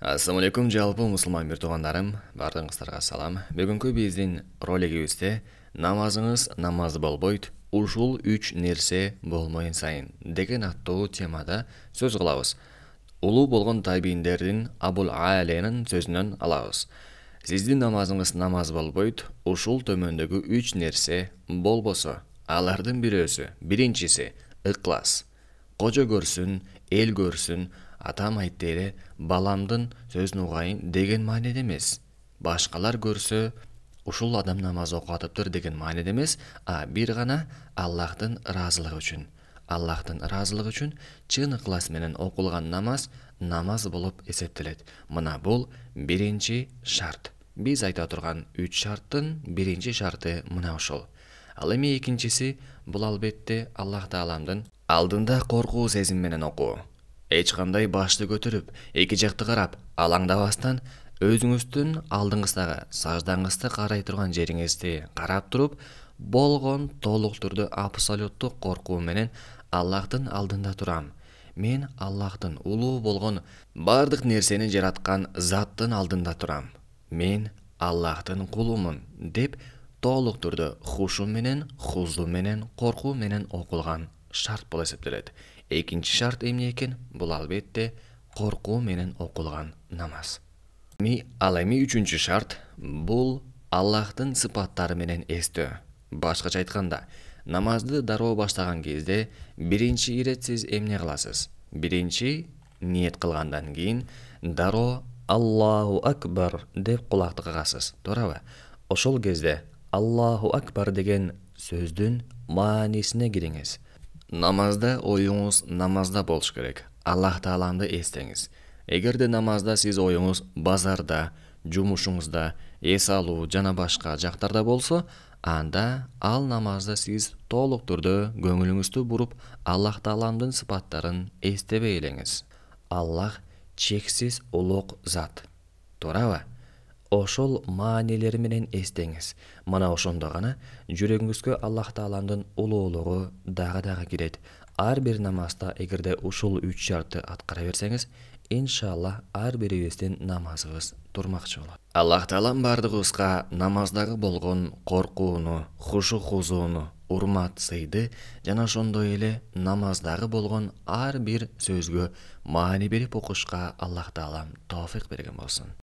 Assalamu alaikum жалпы мусулман бир туугандарым, бардыгыңыздарга салам. Бүгүнкү биздин ролигибизде намазыңыз намаз болбойт, ушул 3 нерсе болмойн сайын деген аттуу темада сөз кылабыз. Улуу болгон табийиндердин Абул Аленин сөзүнөн алабыз. Сиздин намазыңыз намаз болбойт, ушул төмөндөгү 3 нерсе болбосо. Алардын бирөөсү, биринчиси ыклас. Кожо көрсүн, эл көрсүн, атам айтты эле, баламдын сөзүн угайын деген мааниде эмес. Башкалар көрсө, ушул адам намаз окуп атыптыр деген мааниде эмес, бир гана Аллахтын ыраазылыгы үчүн. Аллахтын ыраазылыгы үчүн чын ыклас менен окулган намаз болуп эсептелет. Мына бул биринчи шарт. Биз айта турган 3 шарттын биринчи шарты мына ушул. Ал эми экинчиси бул албетте Аллах Тааламдын алдында коркуу сезим менен окуу. Эч кандай башты көтөрүп, эки жакты карап, алаңдабастан өзүңүздүн алдыңыздагы саждаңызды карай турган жериңизди карап туруп, болгон толук түрдө абсолюттук коркуу менен Аллахтын алдында турам. Мен Аллахтын улуу болгон бардык нерсени жараткан заттын алдында турам. Мен Аллахтын кулумун деп толук түрдө хушу менен, хузу менен, коркуу менен окулган шарт болуп эсептелет. Экинчи шарт эмне экен? Бул албетте коркуу менен окулган намаз. Ал эми үчүнчү шарт бул Аллахтын сыпаттары менен эстөө. Башкача айтканда, намазды дароо баштаган кезде биринчи ирет сиз эмне кыласыз? Биринчи ниет кылгандан кийин дароо Аллаху акбар деп кулакты кагасыз, туурабы? Ошол кезде Аллаху акбар деген сөздүн маанисине кириңиз. Намазда оюңуз намазда болуш керек. Аллах Тааланды эстеңиз. Эгерде намазда сиз оюңуз базарда, жумушуңузда, эс алуу жана башка жактарда болсо, анда ал намазда сиз толук түрдө көңүлүңүздү буруп, Аллах Тааландын сыпаттарын эстебей элеңиз. Аллах чексиз улук зат. Туурабы? Ошол маанилери менен эстеңиз. Мына ошондо гана жүрөгүңүзгө Аллах Тааландын улуулугу дагы кирет. Ар бир намазда эгерде ушул 3 шартты аткара берсеңиз, иншаллах ар бирибиздин намазыбыз турмакчы болот. Аллах Таалам бардыгыбызга намаздагы болгон коркууну, хушу-хузууну, урмат сыйды жана ошондой эле намаздагы болгон ар бир сөзгө маани берип окушка Аллах Таалам тоофик берген болсун.